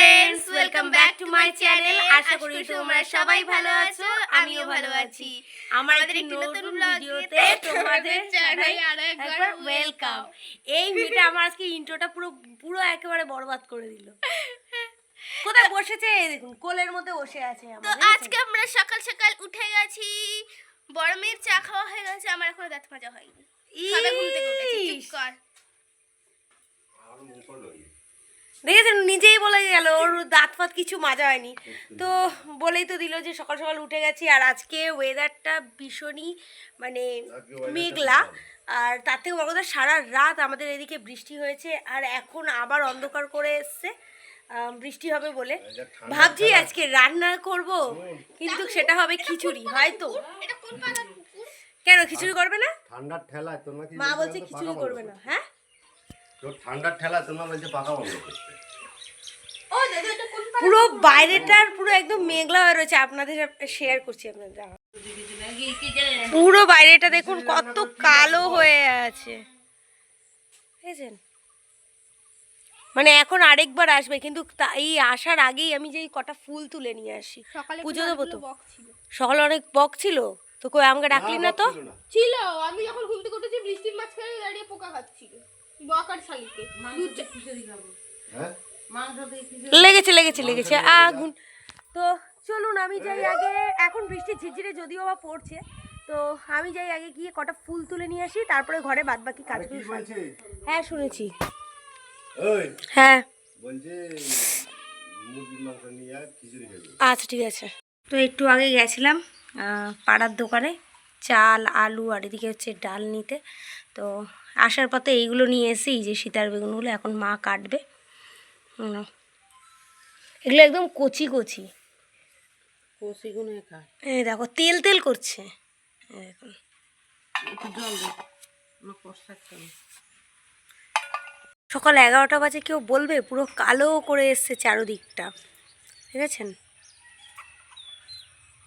Friends welcome back to my channel. আশা করি তোমরা সবাই ভালো আছো, আমিও ভালো আছি। আমাদের একটি নতুন ভিডিওতে তোমাদের জানাই আরেকবার ওয়েলকাম। এই ভিডিওটা আমার আজকে ইন্ট্রোটা পুরো একেবারে বরবাদ করে দিল। কোথায় বসেছে দেখুন, কোলের মধ্যে বসে আছে। তো আজকে আমরা সকাল সকাল উঠে গেছি, বড় মেয়ের চা খাওয়া হয়ে গেছে, আমার এখনো দাঁত মাজা হয়নি। সবাই ঘুম থেকে উঠেছে, চুপ কর। দেখেছেন, নিজেই বলে গেল ওর দাঁত ফাত কিছু মাজা হয়নি। তো বলেই তো দিল যে সকাল সকাল উঠে গেছি। আর আজকে ওয়েদারটা ভীষণই মানে মেঘলা, আর তাতেও আমাদের সারা রাত আমাদের এদিকে বৃষ্টি হয়েছে। আর এখন আবার অন্ধকার করে এসছে বৃষ্টি হবে বলে। ভাবছি আজকে রান্না করব, কিন্তু সেটা হবে খিচুড়ি হয়তো। কেন খিচুড়ি করবে না? ঠান্ডার ঠেলায় তোমরা কি মা বলছে খিচুড়ি করবে না। হ্যাঁ, তো ঠান্ডার ঠেলায় তোমরা বলছে পাকা বন্ধ করতে। পুরো বাইরেটার পুরো একদম মেঘলা হয়ে রয়েছে। আপনাদের শেয়ার করছি আপনাদের, পুরো বাইরেটা দেখুন কত কালো হয়ে আছে, বুঝেছেন? মানে এখন আরেকবার আসবে, কিন্তু এই আসার আগেই আমি যে কটা ফুল তুলে নিয়ে আসি, পুজো দেবো তো। সকালে অনেক বক ছিল, তো কই আমাকে ডাকলি না তো? ছিল, আমি যখন ঘুম থেকে উঠেছি বৃষ্টির মাঝখানে দাঁড়িয়ে পোকা খাচ্ছিল। বক আর শালিকে হ্যাঁ লেগেছে আগুন। তো চলুন আমি যাই আগে, এখন বৃষ্টি ঝিরঝিরে যদিও বা পড়ছে, তো আমি যাই আগে গিয়ে কটা ফুল তুলে নিয়ে আসি, তারপরে ঘরে বাদ বাকি কাজগুলো। হ্যাঁ শুনেছি। ওই হ্যাঁ বলছে মুরগির মাংস নিয়ে আর খিচুড়ি খাবে। আচ্ছা ঠিক আছে। তো একটু আগে গেছিলাম পাড়ার দোকানে চাল আলু আর এদিকে হচ্ছে ডাল নিতে। তো আসার পথে এইগুলো নিয়ে এসেই যে সীতার বেগুনগুলো এখন মা কাটবে। এগুলো একদম কচি কচি দেখো, তেল তেল করছে। দেখুন সকাল 11টা বাজে, কেউ বলবে পুরো কালো করে এসছে চারোদিকটা, ঠিক আছেন?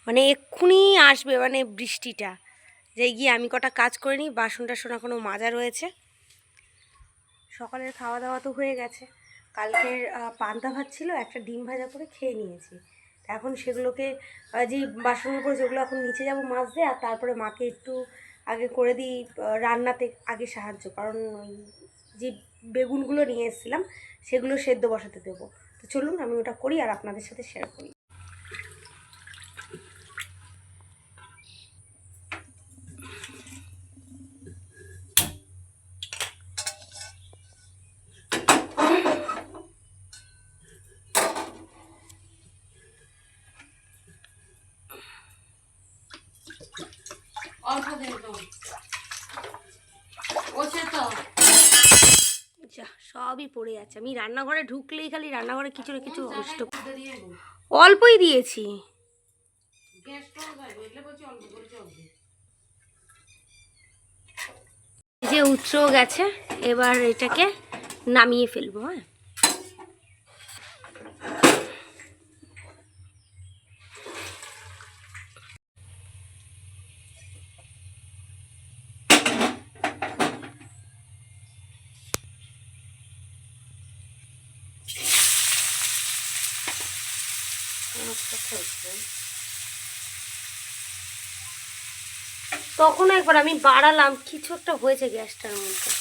মানে এক্ষুনি আসবে মানে বৃষ্টিটা। যাই গিয়ে আমি কটা কাজ করে নিই, বাসন টাসন এখনও মাজা রয়েছে। সকালের খাওয়া দাওয়া তো হয়ে গেছে, কালকের পান্তা ভাত ছিল, একটা ডিম ভাজা করে খেয়ে নিয়েছি। এখন সেগুলোকে যে বাসনগুলো পড়ে সেগুলো এখন নিচে যাবো মাজতে, আর তারপরে মাকে একটু আগে করে দিই রান্নাতে আগে সাহায্য, কারণ ওই যে বেগুনগুলো নিয়ে এসেছিলাম সেগুলো সেদ্ধ বসাতে দেবো। তো চলুন আমি ওটা করি আর আপনাদের সাথে শেয়ার করি। সবই পড়ে যাচ্ছে। আমি রান্নাঘরে ঢুকলেই খালি রান্নাঘরে কিছু না কিছু অষ্ট। অল্পই দিয়েছি। যে উৎসব গেছে, এবার এটাকে নামিয়ে ফেলবো। হ্যাঁ তখন একবার আমি বাড়ালাম, কিছু একটা হয়েছে গ্যাসটার মধ্যে।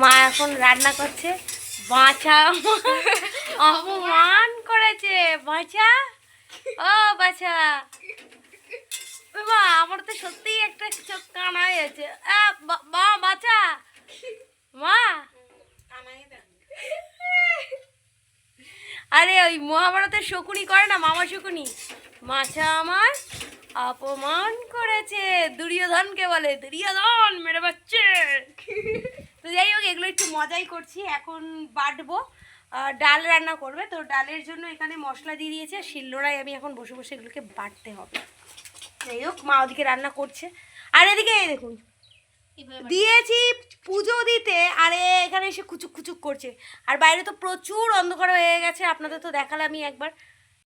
মা এখন রান্না করছে। বাছা অপমান করেছে, বাছা ও বাছা। মা আমার তো সত্যিই একটা চোখ কানা হয়ে যাচ্ছে। মা বাছা, মা আরে ওই মহাভারতের শকুনি করে না, মামা শকুনি, মাছা আমার অপমান করেছে। দুর্যোধনকে বলে, দুর্যোধন মেরে বাচ্চে। তো যাই হোক, এগুলো একটু মজাই করছি। এখন বাটবো, ডাল রান্না করবে, তো ডালের জন্য এখানে মশলা দিয়ে দিয়েছে শিলনোড়ায়। আমি এখন বসে বসে এগুলোকে বাটতে হবে। যাই হোক, মা ওদিকে রান্না করছে, আর এদিকে দেখুন দিয়েছি পুজো দিতে, আরে এখানে এসে কুচুক কুচুক করছে। আর বাইরে তো প্রচুর অন্ধকার হয়ে গেছে, আপনাদের তো দেখালাম আমি একবার।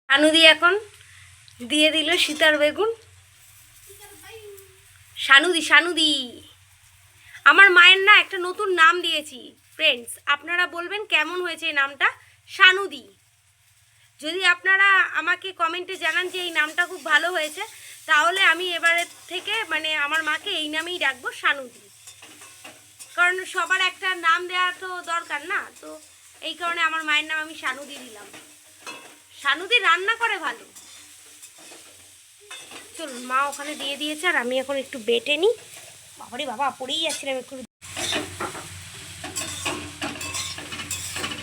আনু দিয়ে এখন দিয়ে দিল সীতার বেগুন। সানুদি আমার মায়ের না একটা নতুন নাম দিয়েছি ফ্রেন্ডস, আপনারা বলবেন কেমন হয়েছে এই নামটা। শানুদি। যদি আপনারা আমাকে কমেন্টে জানান যে এই নামটা খুব ভালো হয়েছে, তাহলে আমি এবারের থেকে মানে আমার মাকে এই নামেই ডাকবো, শানুদি। কারণ সবার একটা নাম দেওয়া তো দরকার না, তো এই কারণে আমার মায়ের নাম আমি শানুদি দিলাম। শানুদি রান্না করে ভালো। চলুন, মা ওখানে দিয়ে দিয়েছে আর আমি এখন একটু বেটে নিই। বাবারে বাবা, পড়েই যাচ্ছিলাম একটু।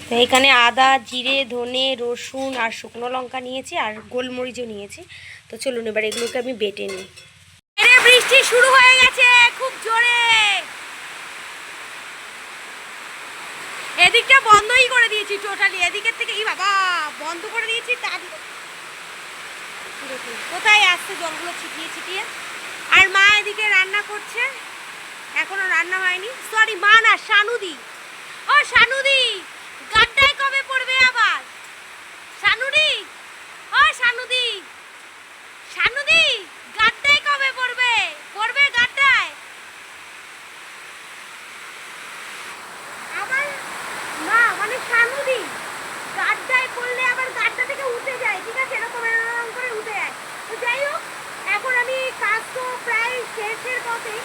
তো এখানে আদা, জিরে, ধনে, রসুন আর শুকনো লঙ্কা নিয়েছি আর গোলমরিচও নিয়েছি। তো চলুন এবার এগুলোকে আমি বেটে নিই। বৃষ্টি শুরু হয়ে গেছে খুব জোরে। এদিকটা বন্ধই করে দিয়েছি টোটালি, এদিকের থেকে এই বাবা বন্ধ করে দিয়েছি। তার কোথায় আসছে জলগুলো ছিটিয়ে ছিটিয়ে। আর মা এদিকে রান্না করছে, এখনো রান্না হয়নি। সরি, মা না, শানুদি। ও শানুদি, গাড্ডায় কবে পড়বে আবার? শানুদি, ও শানুদি, শানুদি, গাড্ডায় কবে পড়বে? পড়বে গাড্ডায় আবার? মা মানে শানুদি গাড্ডায় পড়লে আবার গাড্ডা থেকে উঠে যায়, ঠিক আছে, এরকম এরকম করে উঠে যায়। তো যাই হোক, এখন আমি কাজ তো প্রায় শেষের পথে।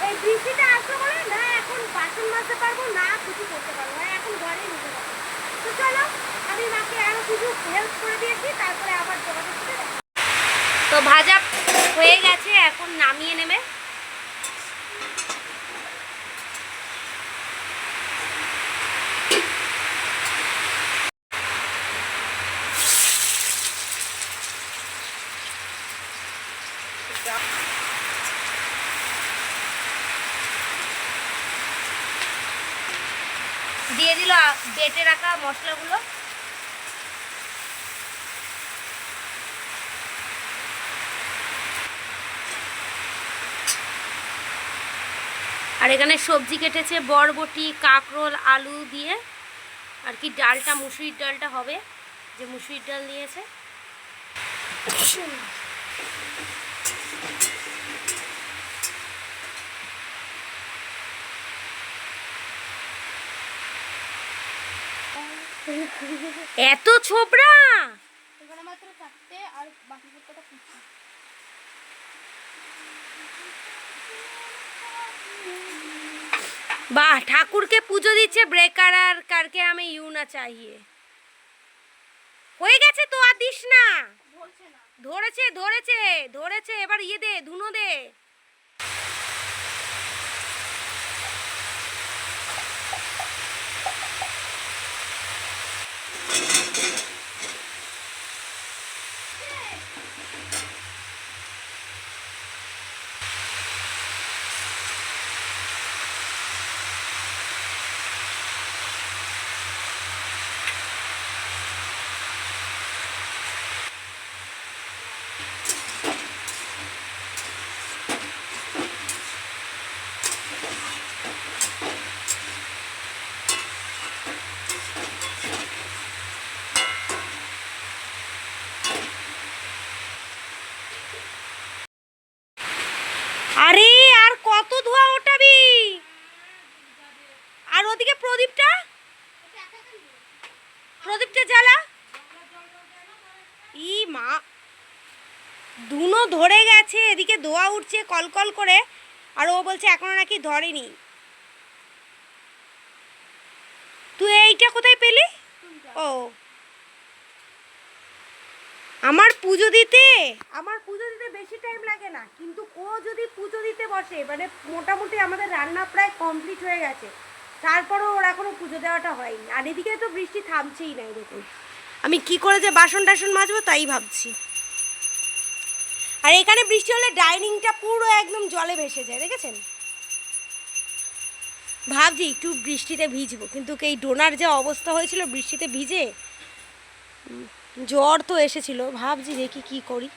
এই বৃষ্টিটা আসলো বলে না এখন বাসন মাজতে পারবো না, কিছু করতে পারবো না, এখন ঘরেই নিতে পারবো। তো চলো, আমি মাকে আরো কিছু হেল্প করে দিয়েছি, তারপরে আবার যোগাযোগ করে দেবো। তো ভাজা হয়ে গেছে, এখন নামিয়ে নেবে। দিয়ে দিল বেটে রাখা মশলাগুলো। আর এখানে সবজি কেটেছে, বরবটি, কাঁকরোল, আলু দিয়ে। আর কি ডালটা, মুসুরির ডালটা হবে, যে মুসুরির ডাল দিয়েছে। এত ছোবড়া। এখানে মাত্র 4টে আর বাকি 4টা কুচি। বাহ, ঠাকুরকে পুজো দিচ্ছে। ব্রেকার আর কারকে আমি ইউ না চাইয়ে। হয়ে গেছে তো, আর দিস না। ধরেছে ধরেছে ধরেছে, এবার ইয়ে দে, ধুনো দে। আরে আর কত ধোয়া ওঠাবি? আর ওদিকে প্রদীপটা, প্রদীপটা জ্বালা। ই মা, ধুনো ধরে গেছে, এদিকে ধোয়া উঠছে কলকল করে, আর ও বলছে এখনো নাকি ধরেনি। তুই এইটা কোথায় পেলি? ও, আমার পুজো দিতে বেশি টাইম লাগে না, কিন্তু ও যদি পুজো দিতে বসে, মানে মোটামুটি আমাদের রান্না প্রায় কমপ্লিট হয়ে গেছে, তারপরও ওর এখনো পুজো দেওয়াটা হয়নি। আর এদিকে তো বৃষ্টি থামছেই না। এরকম আমি কি করে যে বাসন টাসন মাজবো তাই ভাবছি। আর এখানে বৃষ্টি হলে ডাইনিংটা পুরো একদম জলে ভেসে যায়, দেখেছেন? ভাবছি একটু বৃষ্টিতে ভিজবো, কিন্তু এই ডোনার যা অবস্থা হয়েছিল বৃষ্টিতে ভিজে, জ্বর তো এসেছিল। ভাবছি দেখি কি করি।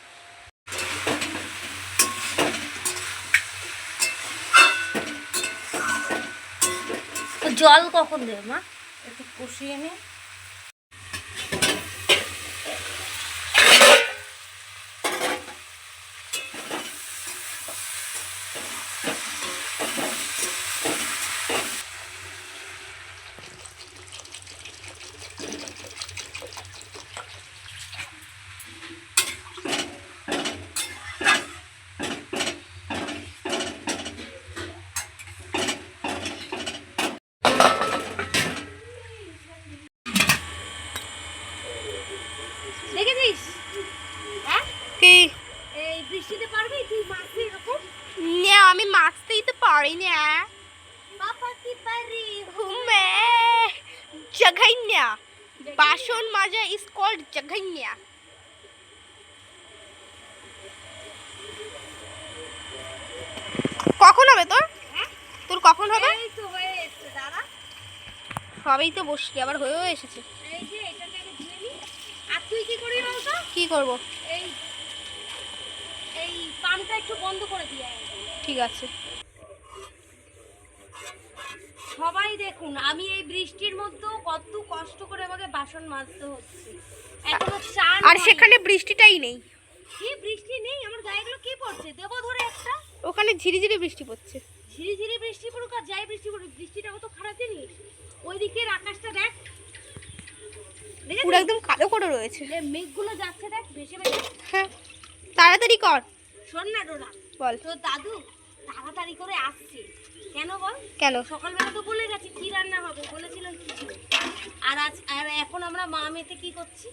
জল কখন দেবে মা? একটু কষিয়ে নে। আমি মাজতেই তো পারি না। পাপা কি পারি হুমে জঘন্য। বাসন মাজা ইজ কল্ড জঘন্য। কখন হবে তোর? তোর কখন হবে? এই তো হয়ে এসেছে দাদা। সবেই তো বসলি, আবার হয়েও এসেছে। এই যে এটাকে আগে ধুয়ে নি। আর তুই কি করবি বলতো? কি করব? এই এই পাম্পটা একটু বন্ধ করে দিয়ে আয়। ঠিক আছে। সবাই দেখুন, আমি এই বৃষ্টির মধ্যেও কত কষ্ট করে আমাকে বাসন মাজতে হচ্ছে। এখনো চান আর সেখানে বৃষ্টিটাই নেই। কি বৃষ্টি নেই? আমার গায়েগুলো কি পড়ছে? দেবো ধরে একটা। ওখানে ঝিরিঝিরি বৃষ্টি পড়ছে। ঝিরিঝিরি বৃষ্টি পড়ুক আর যাই বৃষ্টি পড়ুক, বৃষ্টিটা কত খারাপ জিনিস। ওইদিকের আকাশটা দেখ, পুরো একদম কালো করে রয়েছে। যে মেঘগুলো যাচ্ছে দেখ ভেসে ভেসে। হ্যাঁ, তাড়াতাড়ি কর। শোন না ডোরা, বল। তো দাদু তাড়াতাড়ি করে আসছে কেন বল? কেন? সকালবেলা তো বলে গেছি কি রান্না হবে, বলেছিল কিছু। আর এখন আমরা মা মেয়েতে কি করছি?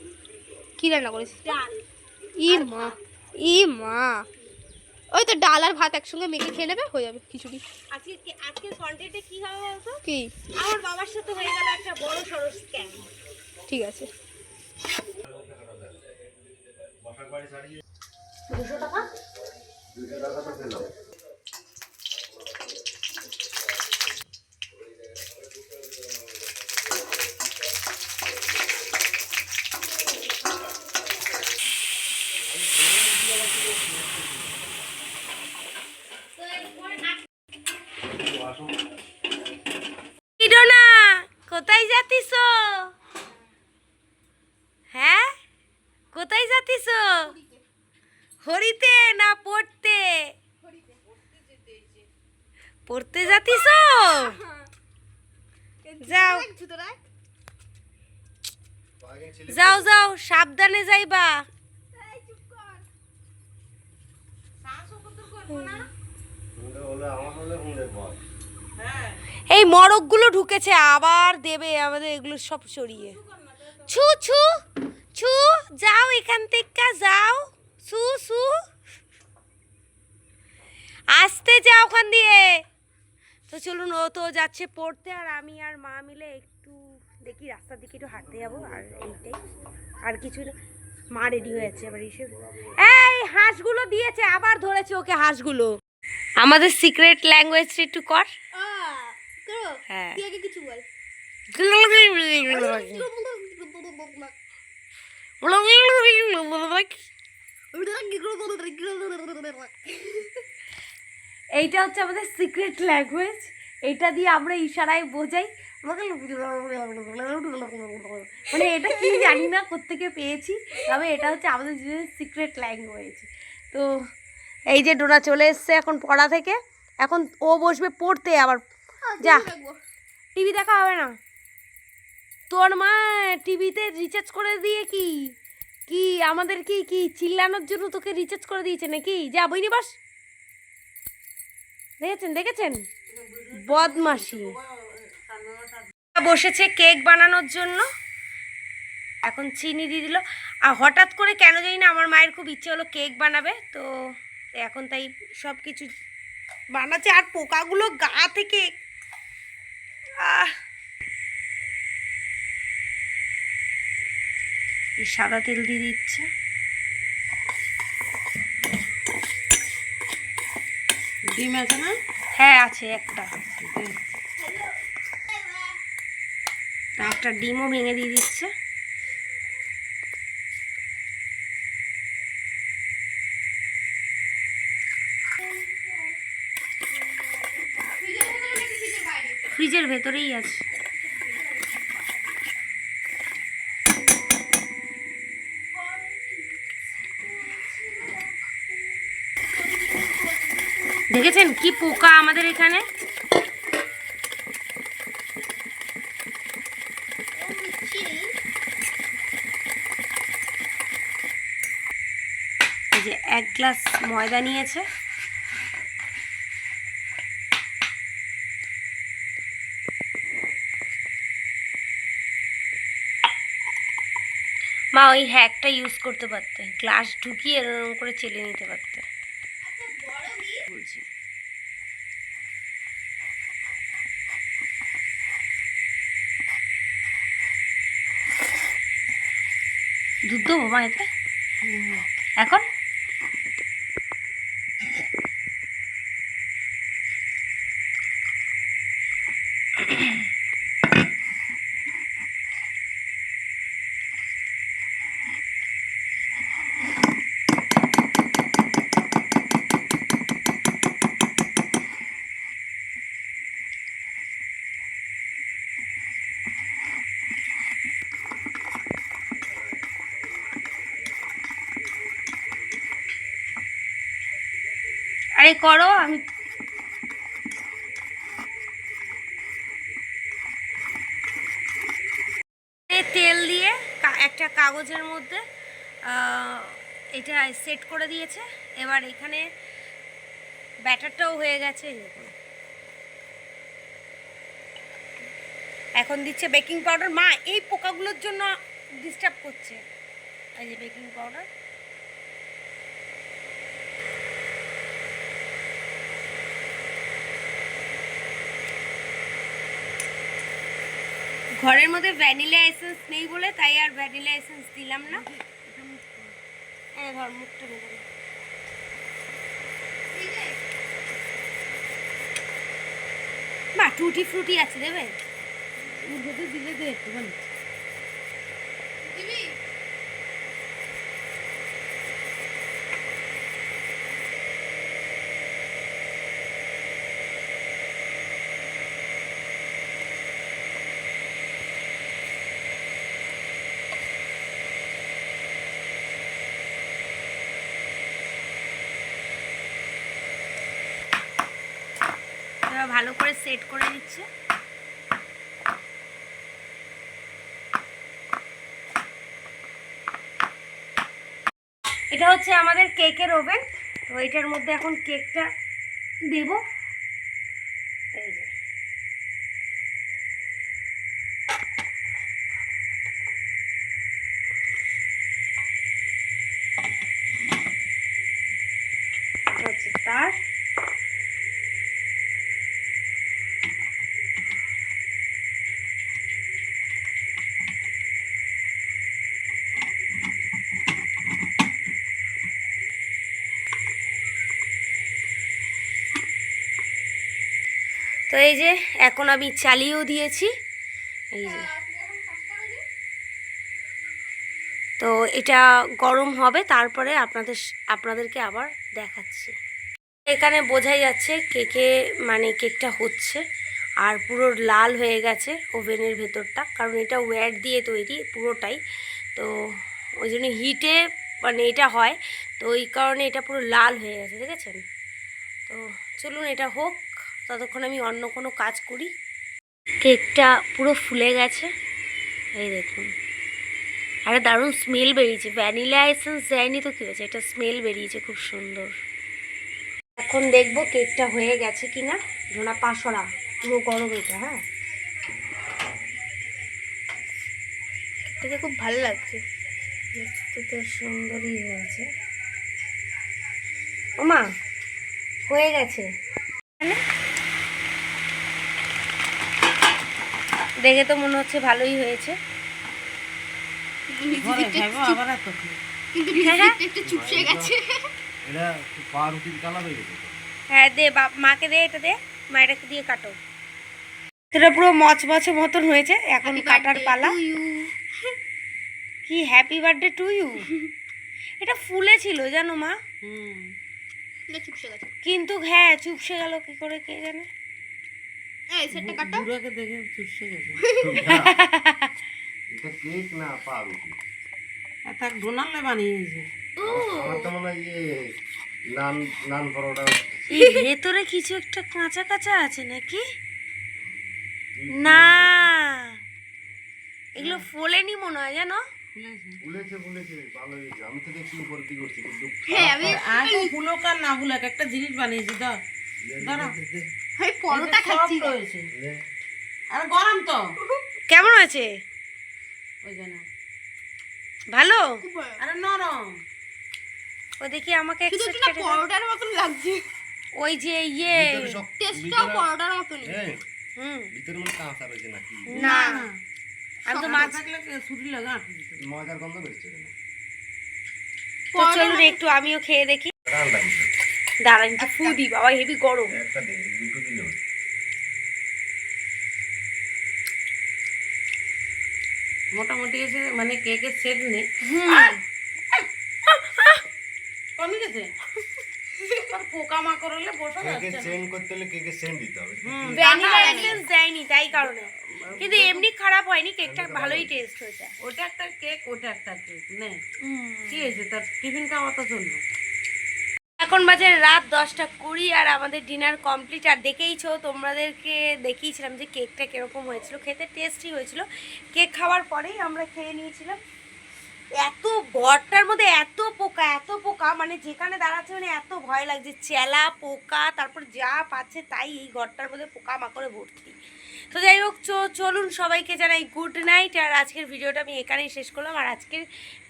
কি রান্না করেছিস? ডাল। ই মা, ই মা। ওই তো ডাল আর ভাত একসঙ্গে মেখে খেয়ে নেবে, হয়ে যাবে খিচুড়ি। আজকের কন্টেন্টে কি হবে বলতো? কি? আমার বাবার সাথে হয়ে গেল একটা বড় সড়ো স্ক্যাম। ঠিক আছে। 200 টাকা? 200 টাকা তো পেলাম। ইডোনা, কোথায় যাতিস? হ্যাঁ, কোথায় যাতিস? হরিতে না পড়তে? পড়তে যাতিস? যাও যাও যাও, সাবধানে যাইবা। এই মরকগুলো ঢুকেছে, আবার দেবে আমাদের এগুলো সব সরিয়ে। ছু ছু ছু, যাও এখান থেকে যাও। ছু ছু, আসতে যাও ওখান দিয়ে। তো চলুন, ও তো যাচ্ছে পড়তে, আর আমি আর মা মিলে একটু দেখি রাস্তার দিকে একটু হাঁটতে যাবো। আর এইটাই, আর কিছু না। মা রেডি হয়েছে আবার এসে। এই হাঁসগুলো দিয়েছে, আবার ধরেছে ওকে হাঁসগুলো। আমাদের সিক্রেট ল্যাঙ্গুয়েজটা একটু কর। হ্যাঁ, তুই আগে কিছু বল। এইটা হচ্ছে আমাদের সিক্রেট ল্যাঙ্গুয়েজ। এইটা দিয়ে আমরা ইশারায় বোঝাই। মানে এটা কি জানি না কোত্থেকে পেয়েছি, তবে এটা হচ্ছে আমাদের সিক্রেট ল্যাঙ্গুয়েজ। তো এই যে ডোনা চলে এসছে এখন পড়া থেকে, এখন ও বসবে পড়তে। আবার যা, টিভি দেখা হবে না। তোর মা টিভিতে রিচার্জ করে দিয়ে কি কি আমাদের কি কি চিল্লানোর জন্য তোকে রিচার্জ করে দিয়েছে নাকি? যা বইনি বাস। দেখেছেন দেখেছেন, বদমাশি। বসেছে কেক বানানোর জন্য, এখন চিনি দিয়ে দিল। আর হঠাৎ করে কেন জানি না আমার মায়ের খুব ইচ্ছে হলো কেক বানাবে, তো এখন তাই সব কিছু বানাচ্ছে। আর পোকাগুলো গা থেকে সাদা তেল দিয়ে দিচ্ছে। ডিম আছে না? হ্যাঁ আছে একটা, একটা ডিমও ভেঙে দিয়ে দিচ্ছে। ফ্রিজের ভেতরেই আছে। দেখেছেন কি পোকা আমাদের এখানে? এই যে 1 গ্লাস ময়দা নিয়েছে। মা ওই হ্যাকটা ইউজ করতে পারতে, গ্লাস ঢুকিয়ে এরকম করে চেলে নিতে পারতে। বলছি দুধ দেবো মা এতে এখন? আরে করো, আমি তেল দিয়ে একটা কাগজের মধ্যে এটা সেট করে দিয়েছে। এবার এখানে ব্যাটারটাও হয়ে গেছে। এখন দিচ্ছে বেকিং পাউডার। মা এই পোকাগুলোর জন্য ডিস্টার্ব করছে। এই যে বেকিং পাউডার, ঘরের মধ্যে ভ্যানিলা এসেন্স নেই বলে তাই আর ভ্যানিলা এসেন্স দিলাম না। ধর মুখটা বেরোবে। মা টুটি ফ্রুটি আছে, দেবে? দিলে দে একটুখানি। ভালো করে সেট করে দিচ্ছে। এটা হচ্ছে আমাদের কেকের ওভেন। তো এটার মধ্যে এখন কেকটা দেব। এই যে হচ্ছে তার তো এই যে এখন আমি চালিয়েও দিয়েছি। এই যে তো এটা গরম হবে, তারপরে আপনাদেরকে আবার দেখাচ্ছি। এখানে বোঝাই যাচ্ছে কেকে মানে কেকটা হচ্ছে আর পুরো লাল হয়ে গেছে ওভেনের ভেতরটা, কারণ এটা ওয়্যার দিয়ে তৈরি পুরোটাই। তো ওই জন্য হিটে মানে এটা হয়, তো ওই কারণে এটা পুরো লাল হয়ে গেছে, দেখেছেন? তো চলুন এটা হোক, ততক্ষণ আমি অন্য কোনো কাজ করি। কেকটা পুরো ফুলে গেছে, এই দেখুন। আরে দারুণ স্মেল বেরিয়েছে, ভ্যানিলা এসেন্স দেয়নি তো কী হয়েছে, এটা স্মেল বেরিয়েছে খুব সুন্দর। এখন দেখবো কেকটা হয়ে গেছে কিনা। ধোনা পাশরা পুরো গরম এটা। হ্যাঁ, কেকটাকে খুব ভালো লাগছে, দেখতে তো সুন্দরই হয়েছে। ওমা হয়ে গেছে, দেখে তো মনে হচ্ছে ভালোই হয়েছে। একটু চুপসে গেছে। এটা পাউরুটির কালার হয়ে গেছে। হ্যাঁ দে, মাকে দে, এটা দে, মা এটা দিয়ে কাটো। এটা পুরো মচমচে মতন হয়েছে, এখন কাটার পালা। কি হ্যাপি বার্থডে টু ইউ। এটা ফুলে ছিল জানো মা, কিন্তু হ্যাঁ চুপসে গেল কি করে কে জানে। সেটা কাটো। বুড়াকে দেখে চুপসে গেছে। এটা কেক না পাউরুটি। এটা ডোনালে বানিয়েছে। আমার তো মনে হয় নান নান পরোটা। এই ভেতরে কিছু একটা কাঁচা কাঁচা আছে নাকি? না, এগুলো ফোলেনি মনে হয় জানো। ফুলেছে ভালো হয়েছে। আমি তো দেখছি উপরের দিকে উঠছে, কিন্তু আর তো ফুলক আর না ফুলক একটা জিনিস বানিয়েছি। ধরো পরোটা খাচ্ছি হয়েছে, আর গরম তো। কেমন হয়েছে? ওই জন্য ভালো, আরে নরম। ও দেখি আমাকে শুধু একটা পরোটার মতন লাগছে। ওই যে ইয়ে টেস্টটাও পরোটার মতনই। ভিতরে মনে কাঁচা রয়েছে নাকি? না, আমি তো মাছ থাকলে ছুরি লাগা মজার গন্ধ বেরোচ্ছে। তো চলুন একটু আমিও খেয়ে দেখি। ঠান্ডা মিশে। দাঁড়ান একটু ফু দি, বাবা হেভি গরম। একটা দে, দুটো দিলে হতো। মোটামুটি এসে মানে কেকের সেট নেই, কমে গেছে। আর পোকা মাকড় হলে বসা কেকের যাচ্ছে না। চেন করতে হলে কেকের চেন দিতে হবে। ভ্যানিলা এসেন্স দেয়নি তাই কারণে, কিন্তু এমনি খারাপ হয়নি, কেকটা ভালোই টেস্ট হয়েছে। ওটা একটা কেক, ওটা একটা কেক নে। কি হয়েছে তার, টিফিন খাওয়া তো চলবে। এখন বাজে রাত 10:20 আর আমাদের ডিনার কমপ্লিট। আর দেখেইছো, তোমাদেরকে দেখিয়েছিলাম যে কেকটা কিরকম হয়েছিল, খেতে টেস্টি হয়েছিল। কেক খাওয়ার পরেই আমরা খেয়ে নিয়েছিলাম। এত ঘরটার মধ্যে এত পোকা, মানে যেখানে দাঁড়াচ্ছে মানে এত ভয় লাগছে, চেলা পোকা, তারপর যা পাচ্ছে তাই এই ঘরটার মধ্যে পোকা মাকড়ে ভর্তি। তো যাই হোক, চলুন সবাইকে জানাই গুড নাইট। আর আজকের ভিডিওটা আমি এখানেই শেষ করলাম। আর আজকের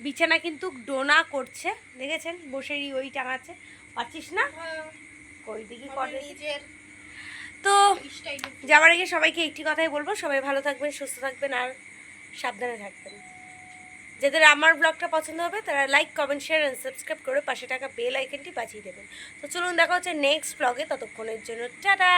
বিছানা কিন্তু ডোনা করছে, দেখেছেন বসেরই ওই টাঙাচ্ছে, পাচ্ছিস না ওই দিকে করে। তো যাওয়ার আগে সবাইকে একটি কথাই বলবো, সবাই ভালো থাকবেন, সুস্থ থাকবেন আর সাবধানে থাকবেন। যাদের আমার ব্লগটা পছন্দ হবে তারা like, comment, share and subscribe করে পাশে থাকা বেল আইকনটি বাজিয়ে দেবেন। তো চলুন দেখা হচ্ছে নেক্সট ব্লগে, ততক্ষণের জন্য টাটা।